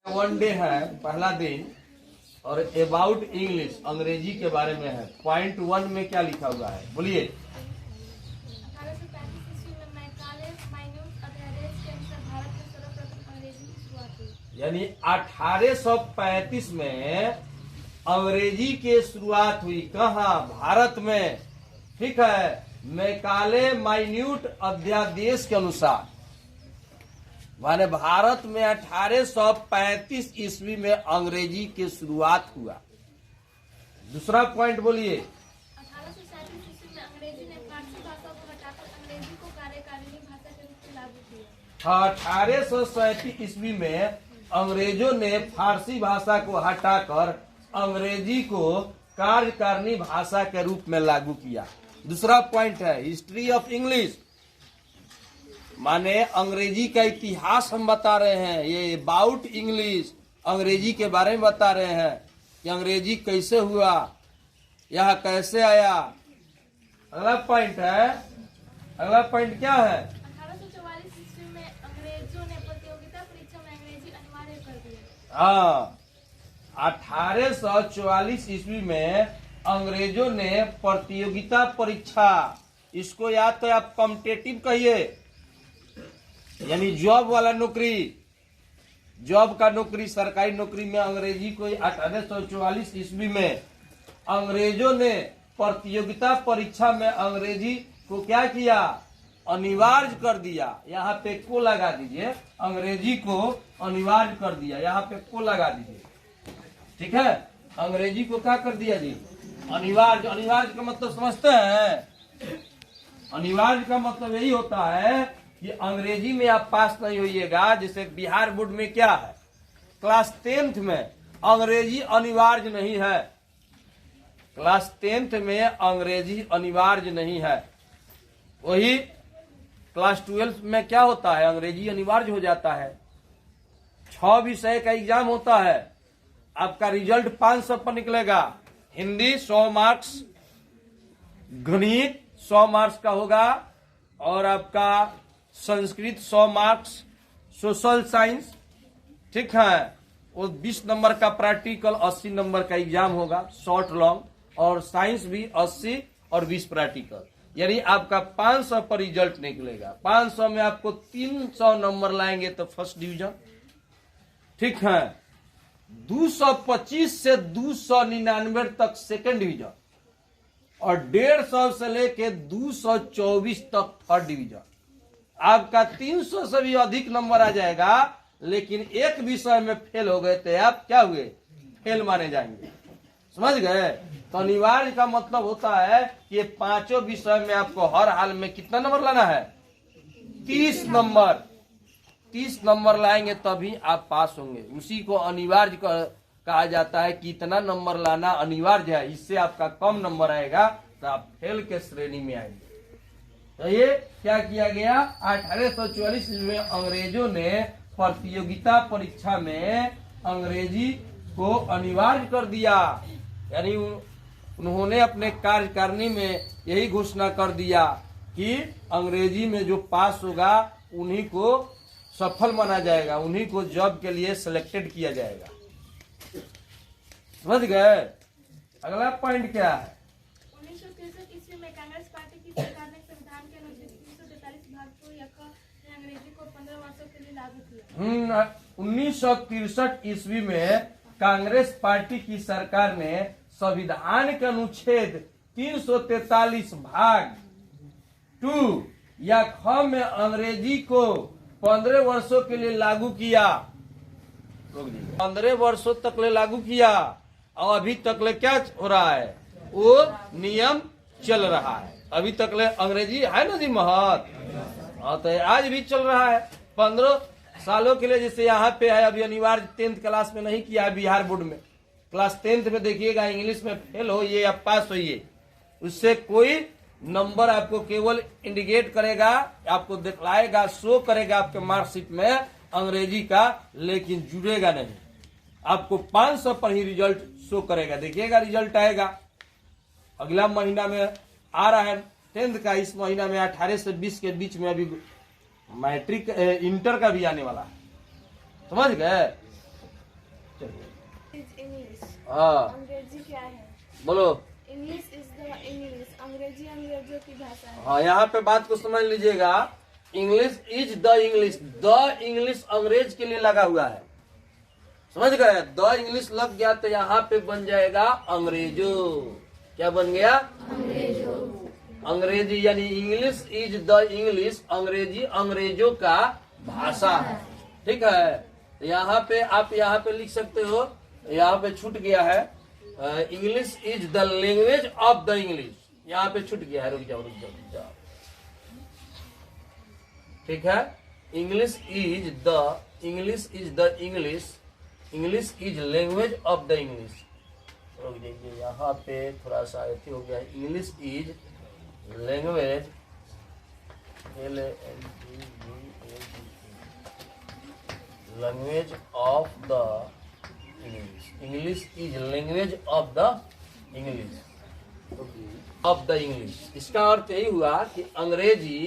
One day है, पहला दिन, और अबाउट इंग्लिश अंग्रेजी के बारे में है। पॉइंट 1 में क्या लिखा हुआ है, बोलिए। 1835 ईस्वी में मैकाले माइन्यूट अध्यादेश के अनुसार भारत में सर्वप्रथम अंग्रेजी की शुरुआत हुई। यानी 1835 में अंग्रेजी की शुरुआत हुई। कहाँ? भारत में। ठीक है, मैकाले माइन्यूट अध्यादेश के अनुसार माने भारत में 1835 ईस्वी में अंग्रेजी की शुरुआत हुआ। दूसरा पॉइंट बोलिए। 1837 ईस्वी में अंग्रेजी ने फारसी भाषा को हटाकर अंग्रेजी को कार्यकारिणी भाषा के रूप में लागू किया। 1837 ईस्वी में अंग्रेजों ने फारसी भाषा को हटाकर अंग्रेजी को कार्यकारिणी भाषा के रूप में लागू किया। दूसरा पॉइंट है हिस्ट्री ऑफ इंग्लिश, माने अंग्रेजी का इतिहास हम बता रहे हैं। ये अबाउट इंग्लिश अंग्रेजी के बारे में बता रहे हैं कि अंग्रेजी कैसे हुआ, यह कैसे आया। अगला पॉइंट है, अगला पॉइंट क्या है? 1844 ईस्वी में अंग्रेजों ने प्रतियोगिता परीक्षा में अंग्रेजी अनिवार्य कर दिया। हाँ, 1844 ईस्वी में अंग्रेजों ने प्रतियोगिता परीक्षा, इसको या तो आप कॉम्पिटेटिव कहिए, यानी जॉब वाला नौकरी, जॉब का नौकरी, सरकारी नौकरी में अंग्रेजी को 1844 ईस्वी में अंग्रेजों ने प्रतियोगिता परीक्षा में अंग्रेजी को क्या किया? अनिवार्य कर दिया। यहाँ पे को लगा दीजिए, अंग्रेजी को अनिवार्य कर दिया, यहाँ पे को लगा दीजिए। ठीक है, अंग्रेजी को क्या कर दिया जी? अनिवार्य। अनिवार्य का मतलब समझते हैं? अनिवार्य का मतलब यही होता है कि अंग्रेजी में आप पास नहीं होइएगा। जैसे बिहार बोर्ड में क्या है, क्लास 10th में अंग्रेजी अनिवार्य नहीं है। क्लास 10th में अंग्रेजी अनिवार्य नहीं है। वही क्लास 12 में क्या होता है, अंग्रेजी अनिवार्य हो जाता है। 6 विषय का एग्जाम होता है, आपका रिजल्ट 500 पर निकलेगा। हिंदी 100 मार्क्स, गणित 100 मार्क्स का होगा, और आपका संस्कृत 100 मार्क्स, सोशल साइंस, ठीक है, वो 20 नंबर का प्रैक्टिकल, 80 नंबर का एग्जाम होगा, शॉर्ट लॉन्ग, और साइंस भी 80 और 20 प्रैक्टिकल। यानी आपका 500 पर रिजल्ट निकलेगा। 500 में आपको 300 नंबर लाएंगे तो फर्स्ट डिवीजन। ठीक है, 225 से 299 तक सेकंड डिवीजन, और 150 से लेके 224 तक थर्ड डिवीजन। आपका 300 से भी अधिक नंबर आ जाएगा, लेकिन एक विषय में फेल हो गए तो आप क्या हुए? फेल माने जाएंगे। समझ गए? तो अनिवार्य का मतलब होता है कि ये पांचों विषय में आपको हर हाल में कितना नंबर लाना है? 30 नंबर। 30 नंबर लाएंगे तभी आप पास होंगे। उसी को अनिवार्य कहा जाता है कि इतना नंबर लाना अनिवार्य है। इससे आपका कम नंबर आएगा तो आप फेल के श्रेणी में आएंगे। तो ये क्या किया गया? 1844 में अंग्रेजों ने प्रतियोगिता परीक्षा में अंग्रेजी को अनिवार्य कर दिया। यानी उन्होंने अपने कार्यकारिणी में यही घोषणा कर दिया कि अंग्रेजी में जो पास होगा उन्हीं को सफल माना जाएगा, उन्हीं को जॉब के लिए सिलेक्टेड किया जाएगा। समझ गए? अगला पॉइंट क्या है? 1963 ईस्वी में कांग्रेस पार्टी की सरकार ने संविधान के अनुच्छेद 343 भाग 2 या क में अंग्रेजी को 15 वर्षों के लिए लागू किया। 1963 ईस्वी में कांग्रेस पार्टी की सरकार ने संविधान के अनुच्छेद 343 भाग 2 या ख में अंग्रेजी को 15 वर्षों के लिए लागू किया। 15 वर्षों तक ले लागू किया, और अभी तक ले क्या हो रहा है? वो नियम चल रहा है। अभी तक ले अंग्रेजी है ना जी महत्व, हाँ, तो आज भी चल रहा है। 15 सालों के लिए जैसे यहाँ पे है, अभी अनिवार्य 10th क्लास में नहीं किया है बिहार बोर्ड में। क्लास 10th में देखिएगा, इंग्लिश में फेल होइए या पास होइए, उससे कोई नंबर आपको केवल इंडिकेट करेगा, आपको दिखलाएगा, शो करेगा आपके मार्कशीट में अंग्रेजी का, लेकिन जुड़ेगा नहीं। आपको 500 पर ही रिजल्ट शो करेगा। देखिएगा रिजल्ट आएगा अगला महीना में आ रहा है 10th का। इस महीना में 18 से 20 के बीच में अभी मैट्रिक इंटर का भी आने वाला है। समझ गए? इंग्लिश हाँ अंग्रेजी क्या है? बोलो। इंग्लिश इज द इंग्लिश, अंग्रेजी अंग्रेजों की भाषा है। हाँ यहाँ पे बात को समझ लीजिएगा। English is the English, the English अंग्रेज के लिए लगा हुआ है, समझ गए। द इंग्लिश लग गया तो यहाँ पे बन जाएगा अंग्रेजो। क्या बन गया? अंग्रेजी, यानी इंग्लिश इज द इंग्लिश, अंग्रेजी अंग्रेजों का भाषा है। ठीक है, तो यहाँ पे आप यहाँ पे लिख सकते हो, यहाँ पे छूट गया है English is the language of the English, यहाँ पे छूट गया है। रुक जाओ रुक जाओ रुक जाओ। ठीक है, English is the English is the English, English is language of the English. रुक जाइए, यहाँ पे थोड़ा सा ऐसे हो गया है। English is language language of the English, English is language of the English, of the English. इसका अर्थ यही हुआ कि अंग्रेजी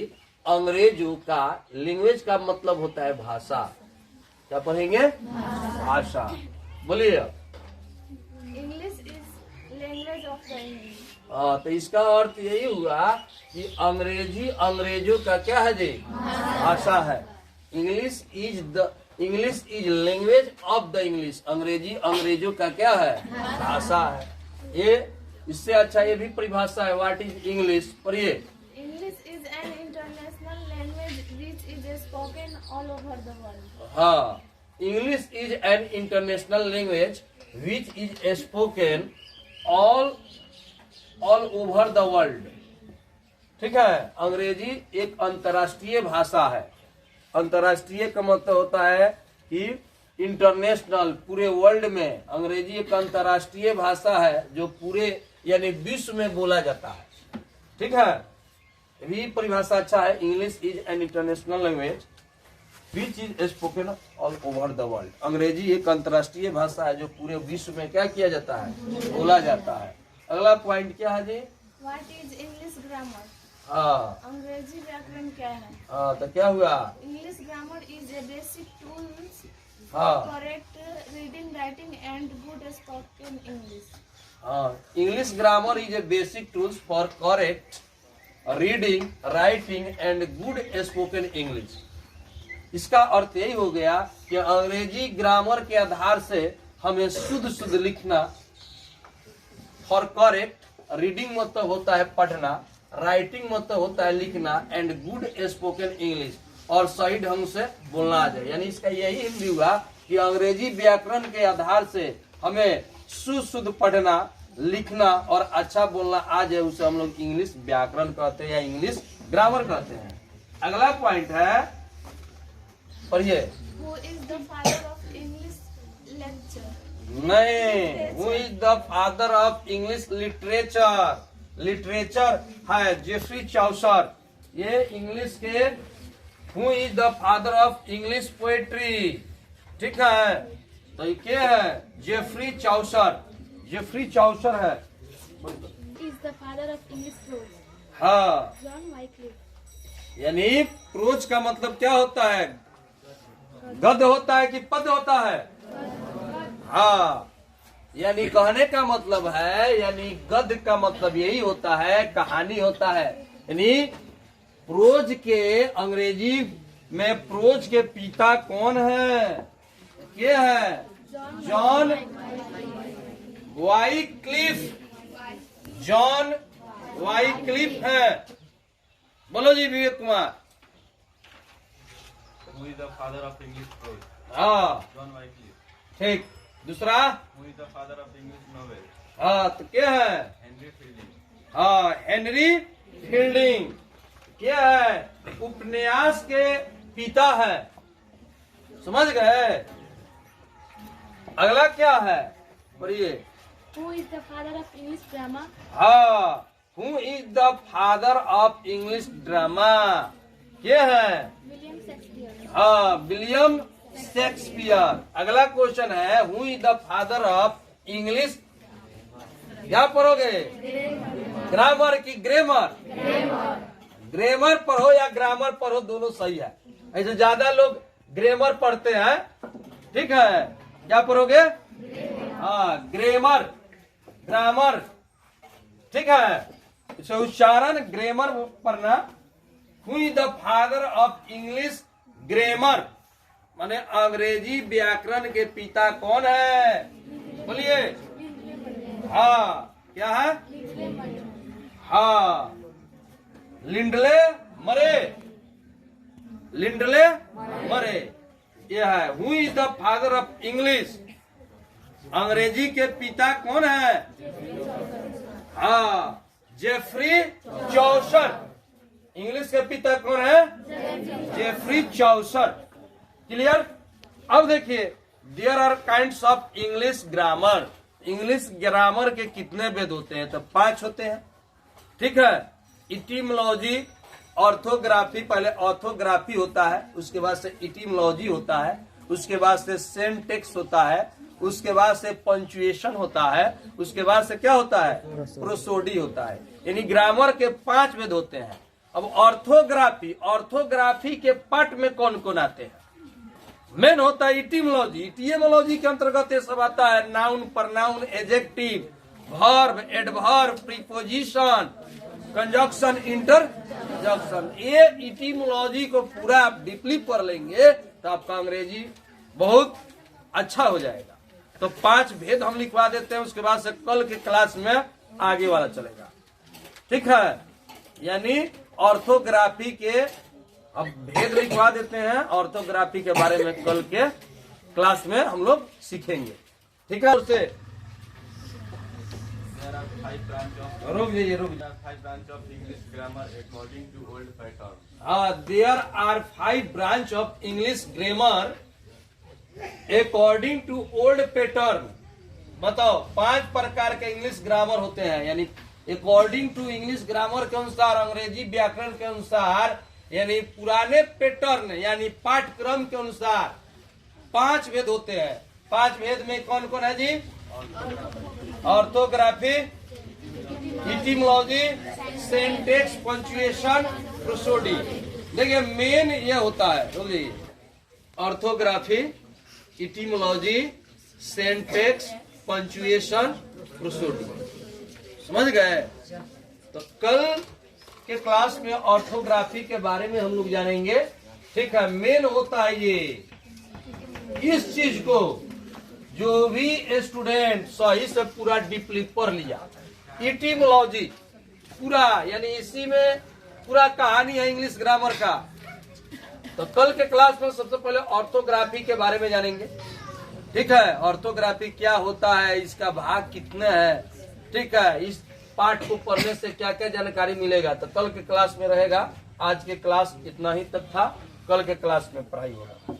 अंग्रेजों का, लैंग्वेज का मतलब होता है भाषा। क्या पढ़ेंगे? भाषा। बोलिए। English is language of the English. हाँ, तो इसका अर्थ यही हुआ कि अंग्रेजी अंग्रेजों का क्या है जी? भाषा है। English is language of the English, अंग्रेजी अंग्रेजों का क्या है? भाषा है। ये इससे अच्छा ये भी परिभाषा है, व्हाट इज इंग्लिश। पढ़िए। English is an international language which is spoken all over the world. हाँ, English is an international language which is spoken all over the world. ठीक है, अंग्रेजी एक अंतर्राष्ट्रीय भाषा है। अंतर्राष्ट्रीय का मतलब होता है कि इंटरनेशनल, पूरे वर्ल्ड में। अंग्रेजी एक अंतर्राष्ट्रीय भाषा है जो पूरे यानी विश्व में बोला जाता है। ठीक है, ये भी परिभाषा अच्छा है। English is an international language which is spoken all over the world. अंग्रेजी एक अंतर्राष्ट्रीय भाषा है जो पूरे विश्व में क्या किया जाता है? बोला जाता है। अगला पॉइंट क्या है जी? What is English grammar? हाँ अंग्रेजी व्याकरण क्या है? हाँ, तो क्या हुआ? English grammar is a basic tools हाँ correct reading writing and good spoken English. हाँ, English grammar is a basic tools for correct reading writing and good spoken English. इसका अर्थ यही हो गया कि अंग्रेजी ग्रामर के आधार से हमें शुद्ध शुद्ध लिखना, फॉर करेक्ट रीडिंग मतलब होता है पढ़ना, राइटिंग मतलब होता है लिखना, एंड गुड स्पोकन इंग्लिश, और सही ढंग से बोलना आ जाए। यानी इसका यही हिंदी हुआ कि अंग्रेजी व्याकरण के आधार से हमें शुद्ध पढ़ना, लिखना और अच्छा बोलना आ जाए, उसे हम लोग इंग्लिश व्याकरण कहते हैं या इंग्लिश ग्रामर कहते हैं। अगला पॉइंट है, पढ़िए। Who is the father of English lecture? नहीं, who is the father of English literature? Literature है जेफरी चाउसर। ये इंग्लिश के who is the father of English poetry. ठीक है, तो ये क्या है? Geoffrey Chaucer. जेफरी चाउसर है। Is the father of English prose? हाँ, जॉन वाइक्लिफ। यानी प्रोज का मतलब क्या होता है? गद्य होता है कि पद्य होता है? हाँ, यानी कहने का मतलब है, यानी गद्य का मतलब यही होता है, कहानी होता है। यानी प्रोज के अंग्रेजी में प्रोज के पिता कौन है? ये है जॉन वाइक्लिफ। जॉन वाइक्लिफ है। बोलो जी Vivek Kumar. Who is the father of English prose? हाँ John Wycliffe. ठीक। दूसरा? Who is the father of English novel? हाँ, तो क्या है? Henry Fielding. हाँ, हेनरी फील्डिंग। क्या है? उपन्यास के पिता है। समझ गए? अगला क्या है? पढ़िए। Who is the father of English drama? हाँ, who is the father of English drama? क्या है? William Shakespeare. हाँ, विलियम शेक्सपियर। अगला क्वेश्चन है, who is the father of English? क्या पढ़ोगे? ग्रामर की ग्रामर? ग्रामर पढ़ो या ग्रामर पढ़ो, दोनों सही है। ऐसे ज्यादा लोग ग्रामर पढ़ते हैं। ठीक है, क्या पढ़ोगे? हाँ, ग्रामर, ग्रामर, ठीक है। इसे उच्चारण ग्रामर पढ़ना। Who is the father of English grammar, माने अंग्रेजी व्याकरण के पिता कौन है? बोलिए। हाँ, क्या है? हाँ, लिंडले मरे, लिंडले मरे, यह है। Who is the father of English, अंग्रेजी के पिता कौन है? हाँ, जेफरी चौसर। इंग्लिश के पिता कौन है? Geoffrey Chaucer. क्लियर? अब देखिए, there are kinds of English grammar. English grammar के कितने भेद होते हैं? तो 5 होते हैं, ठीक है। इटिमोलॉजी, ऑर्थोग्राफी, पहले ऑर्थोग्राफी होता है, उसके बाद से इटिमोलॉजी होता है, उसके बाद से सिंटैक्स होता है, उसके बाद से पंचुएशन होता है, उसके बाद से क्या होता है? प्रोसोडी होता है। यानी ग्रामर के 5 भेद होते हैं। अब ऑर्थोग्राफी, ऑर्थोग्राफी के पार्ट में कौन कौन आते हैं? मेन होता है इटिमोलॉजी। इटिमोलॉजी के अंतर्गत ये सब आता है, noun, pronoun, adjective, verb, adverb, preposition, conjunction, interjection. ये इटिमोलॉजी को पूरा आप डीपली पढ़ लेंगे तो आपका अंग्रेजी बहुत अच्छा हो जाएगा। तो 5 भेद हम लिखवा देते हैं, उसके बाद से कल के क्लास में आगे वाला चलेगा, ठीक है। यानी ऑर्थोग्राफी के अब भेद लिखवा देते हैं, ऑर्थोग्राफी के बारे में कल के क्लास में हम लोग सीखेंगे, ठीक है। उससे There are 5 branch of रुक जाइए, रुक there are 5 branch of English grammar according to old pattern. There are 5 branch of English grammar according to old pattern. बताओ, 5 प्रकार के इंग्लिश ग्रामर होते हैं, यानी अकॉर्डिंग टू इंग्लिश ग्रामर के अनुसार, अंग्रेजी व्याकरण के अनुसार, यानी पुराने पैटर्न यानी पाठ्यक्रम के अनुसार 5 भेद होते हैं। 5 भेद में कौन कौन है जी? Orthography, etymology, syntax, punctuation, prosody. देखिए मेन ये होता है, बोलिए, orthography, etymology, syntax, punctuation, prosody. समझ गए? तो कल के क्लास में ऑर्थोग्राफी के बारे में हम लोग जानेंगे, ठीक है। मेन होता है ये, इस चीज को जो भी स्टूडेंट सही से पूरा डीपली पढ़ लिया, इटिमोलॉजी पूरा, यानी इसी में पूरा कहानी है इंग्लिश ग्रामर का। तो कल के क्लास में सबसे पहले ऑर्थोग्राफी के बारे में जानेंगे, ठीक है। ऑर्थोग्राफी क्या होता है, इसका भाग कितने हैं, ठीक है। इस पाठ को पढ़ने से क्या क्या जानकारी मिलेगा, तो कल के क्लास में रहेगा। आज के क्लास इतना ही तक था, कल के क्लास में पढ़ाई होगा।